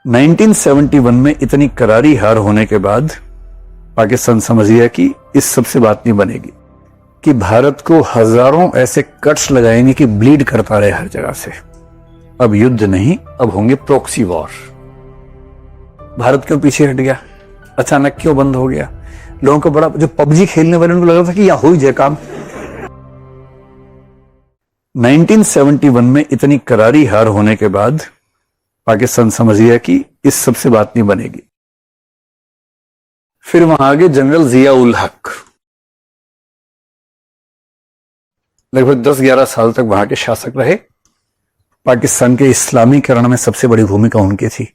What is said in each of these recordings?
1971 में इतनी करारी हार होने के बाद पाकिस्तान समझ गया कि इस सबसे बात नहीं बनेगी, कि भारत को हजारों ऐसे कट्स लगाएंगे कि ब्लीड करता रहे हर जगह से। अब युद्ध नहीं, अब होंगे प्रॉक्सी वॉर। भारत क्यों पीछे हट गया, अचानक क्यों बंद हो गया? लोगों को बड़ा, जो पबजी खेलने वाले उनको लगा था कि यहां हो ही जाए काम। 1971 में इतनी करारी हार होने के बाद पाकिस्तान समझ गया कि इस सबसे बात नहीं बनेगी। फिर वहां आगे जनरल जिया उल हक, लगभग 10-11 साल तक वहां के शासक रहे। पाकिस्तान के इस्लामीकरण में सबसे बड़ी भूमिका उनकी थी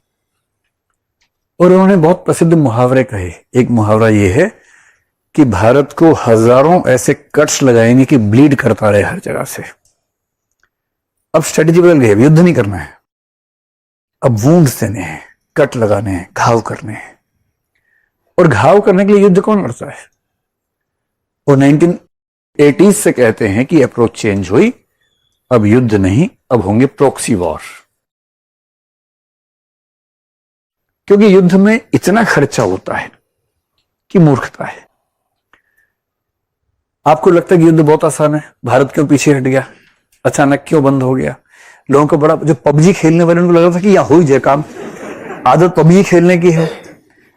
और उन्होंने बहुत प्रसिद्ध मुहावरे कहे। एक मुहावरा यह है कि भारत को हजारों ऐसे कट्स लगाएंगे कि ब्लीड करता रहे हर जगह से। अब स्ट्रेटेजी बदल गई, युद्ध नहीं करना है, अब वूंड्स देने हैं, कट लगाने हैं, घाव करने हैं। और घाव करने के लिए युद्ध कौन लड़ता है? वो 1980s से कहते हैं कि अप्रोच चेंज हुई, अब युद्ध नहीं, अब होंगे प्रॉक्सी वॉर। क्योंकि युद्ध में इतना खर्चा होता है कि मूर्खता है। आपको लगता है कि युद्ध बहुत आसान है, भारत क्यों पीछे हट गया, अचानक क्यों बंद हो गया? लोगों को बड़ा, जो पबजी खेलने वाले उनको लगा था कि यहां हो ही जाए काम, आदत पबजी खेलने की है।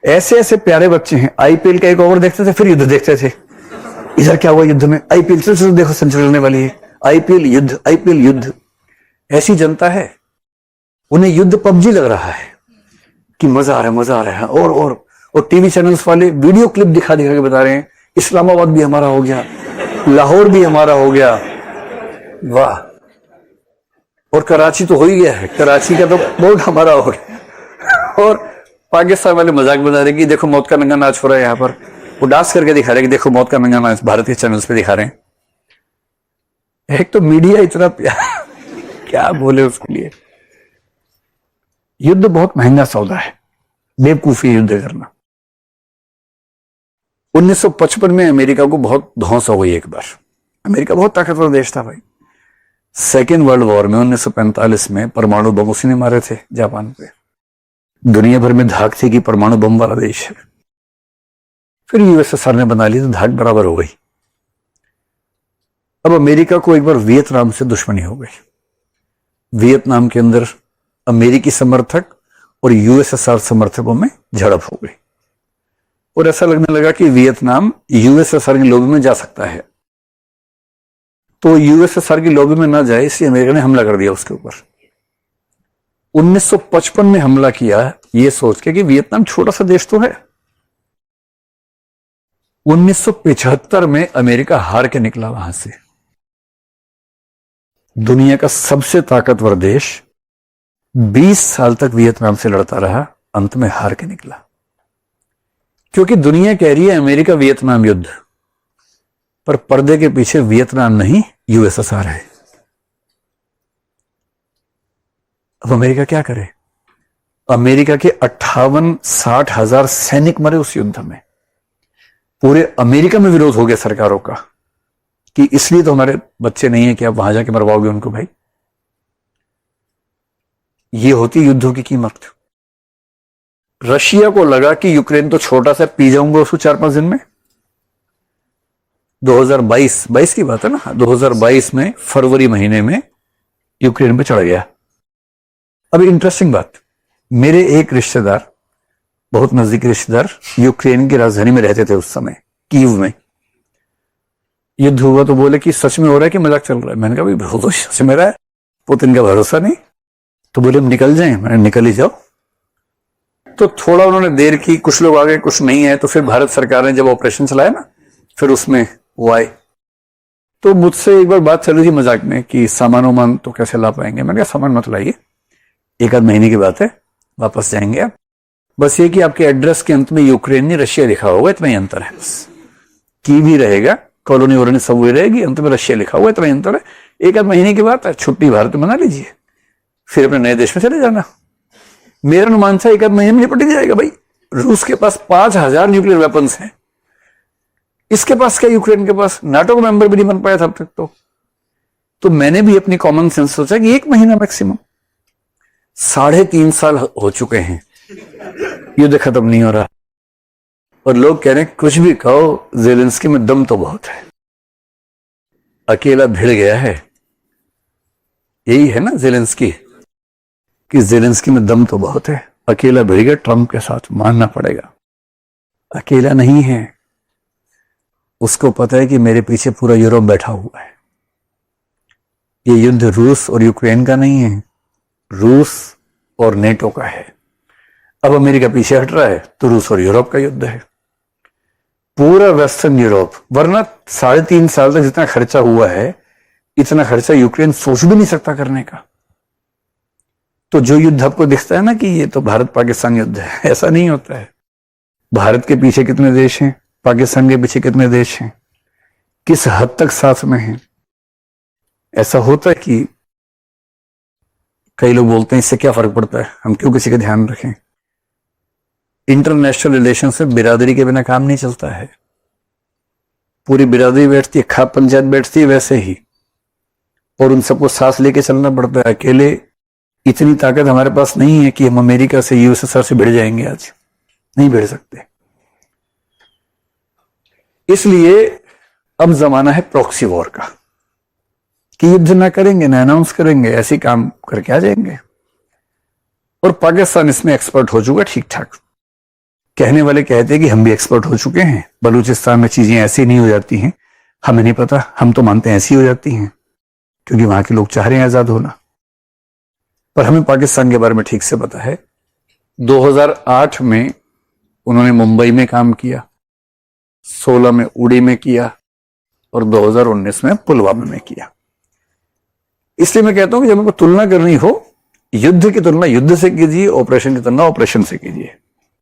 ऐसे ऐसे प्यारे बच्चे हैं, आईपीएल का एक ओवर देखते थे, फिर युद्ध देखते थे। इधर क्या हुआ युद्ध में, आईपीएल से देखो सेंचुरी लेने वाली है, आईपीएल युद्ध, आईपीएल युद्ध। ऐसी जनता है, उन्हें युद्ध पबजी लग रहा है कि मजा आ रहा है, मजा आ रहा है। और टीवी चैनल्स वाले वीडियो क्लिप दिखा दिखा के बता रहे हैं इस्लामाबाद भी हमारा हो गया, लाहौर भी हमारा हो गया, वाह। और कराची तो हो ही गया है, कराची का तो बहुत हमारा हो गया। और पाकिस्तान वाले मजाक बना रहे कि देखो मौत का नंगा नाच हो रहा है यहाँ पर, वो डांस करके दिखा रहे कि देखो मौत का नंगा नाच भारतीय चैनल्स पे दिखा रहे हैं। एक तो मीडिया इतना क्या बोले उसके लिए। युद्ध बहुत महंगा सौदा है, बेवकूफी युद्ध करना। 1955 में अमेरिका को बहुत धौंस हो गई एक बार। अमेरिका बहुत ताकतवर देश था भाई। सेकेंड वर्ल्ड वॉर में 1945 में परमाणु बम उसी ने मारे थे जापान पे। दुनिया भर में धाक थी कि परमाणु बम वाला देश है। फिर यूएसएसआर ने बना ली तो धाक बराबर हो गई। अब अमेरिका को एक बार वियतनाम से दुश्मनी हो गई। वियतनाम के अंदर अमेरिकी समर्थक और यूएसएसआर समर्थकों में झड़प हो गई और ऐसा लगने लगा कि वियतनाम यूएसएसआर की लॉबी में जा सकता है। तो यूएसएसआर की लॉबी में ना जाए इसलिए अमेरिका ने हमला कर दिया उसके ऊपर। 1955 में हमला किया ये सोच के कि वियतनाम छोटा सा देश तो है। 1975 में अमेरिका हार के निकला वहां से। दुनिया का सबसे ताकतवर देश 20 साल तक वियतनाम से लड़ता रहा, अंत में हार के निकला। क्योंकि दुनिया कह रही है अमेरिका वियतनाम युद्ध, पर पर्दे के पीछे वियतनाम नहीं यूएसएसआर है। अब अमेरिका क्या करे? अमेरिका के 58-60 हजार सैनिक मरे उस युद्ध में। पूरे अमेरिका में विरोध हो गया सरकारों का कि इसलिए तो हमारे बच्चे नहीं है कि आप वहां जाके मरवाओगे उनको। भाई ये होती युद्धों की कीमत। रशिया को लगा कि यूक्रेन तो छोटा सा, पी जाऊंगा उसको 4-5 दिन में। 2022 की बात है ना, 2022 में फरवरी महीने में यूक्रेन पे चढ़ गया। अब इंटरेस्टिंग बात, मेरे एक रिश्तेदार, बहुत नजदीकी रिश्तेदार, यूक्रेन की राजधानी में रहते थे उस समय, कीव में। युद्ध हुआ तो बोले कि सच में हो रहा है कि मजाक चल रहा है। मैंने कहा भाई बहुत तो सच में रहा है, पुतिन का भरोसा नहीं। तो बोले हम निकल जाएं। मैंने निकल ही जाओ। तो थोड़ा उन्होंने देर की, कुछ लोग आ गए कुछ नहीं है। तो फिर भारत सरकार ने जब ऑपरेशन चलाया ना, फिर उसमें वो आए। तो मुझसे एक बार बात चल रही थी मजाक में कि सामान वामान तो कैसे ला पाएंगे। मैंने कहा सामान मत लाइए, 1-आध महीने की बात है, वापस जाएंगे आप। बस ये कि आपके एड्रेस के अंत में यूक्रेन नहीं रशिया लिखा होगा, इतना ही अंतर है बस। की भी रहेगा, कॉलोनी वोलोनी सब हुई रहेगी, अंत में रशिया लिखा हुआ, इतना ही अंतर है। 1-आध महीने की बात है, छुट्टी भारत में मना लीजिए, फिर अपने नए देश में चले जाना। मेरा अनुमान था 1-आध महीने में निपट जाएगा। भाई रूस के पास 5000 न्यूक्लियर वेपन्स हैं, इसके पास क्या, यूक्रेन के पास नाटो का मेंबर भी नहीं बन पाया था अब तक। तो मैंने भी अपनी कॉमन सेंस सोचा कि 1 महीना मैक्सिमम। 3.5 साल हो चुके हैं, युद्ध खत्म नहीं हो रहा, और लोग कह रहे हैं कुछ भी कहो ज़ेलेंस्की में दम तो बहुत है, अकेला भिड़ गया है। यही है ना ज़ेलेंस्की, कि ज़ेलेंस्की में दम तो बहुत है, अकेला भिड़ गया, ट्रंप के साथ मानना पड़ेगा। अकेला नहीं है, उसको पता है कि मेरे पीछे पूरा यूरोप बैठा हुआ है। ये युद्ध रूस और यूक्रेन का नहीं है, रूस और नेटो का है। अब अमेरिका पीछे हट रहा है तो रूस और यूरोप का युद्ध है, पूरा वेस्टर्न यूरोप। वरना 3.5 साल तक जितना खर्चा हुआ है, इतना खर्चा यूक्रेन सोच भी नहीं सकता करने का। तो जो युद्ध आपको दिखता है ना कि ये तो भारत पाकिस्तान युद्ध है, ऐसा नहीं होता है। भारत के पीछे कितने देश हैं, पाकिस्तान के पीछे कितने देश हैं, किस हद तक साथ में हैं। ऐसा होता है कि कई लोग बोलते हैं इससे क्या फर्क पड़ता है, हम क्यों किसी का ध्यान रखें। इंटरनेशनल रिलेशन से बिरादरी के बिना काम नहीं चलता है। पूरी बिरादरी बैठती है, खाप पंचायत बैठती है वैसे ही, और उन सबको सांस लेके चलना पड़ता है। अकेले इतनी ताकत हमारे पास नहीं है कि हम अमेरिका से, यूएसएसआर से भिड़ जाएंगे, आज नहीं भिड़ सकते। इसलिए अब जमाना है प्रॉक्सी वॉर का, कि युद्ध ना करेंगे, ना अनाउंस करेंगे, ऐसे काम करके आ जाएंगे। और पाकिस्तान इसमें एक्सपर्ट हो चुका ठीक ठाक। कहने वाले कहते हैं कि हम भी एक्सपर्ट हो चुके हैं, बलूचिस्तान में चीजें ऐसी नहीं हो जाती हैं, हमें नहीं पता, हम तो मानते हैं ऐसी हो जाती हैं क्योंकि वहां के लोग चाह रहे हैं आजाद होना। पर हमें पाकिस्तान के बारे में ठीक से पता है। 2008 में उन्होंने मुंबई में काम किया, 16 में उड़ी में किया, और 2019 में पुलवामा में किया। इसलिए मैं कहता हूं कि जब आपको तुलना करनी हो, युद्ध की तुलना युद्ध से कीजिए, ऑपरेशन की तुलना ऑपरेशन से कीजिए।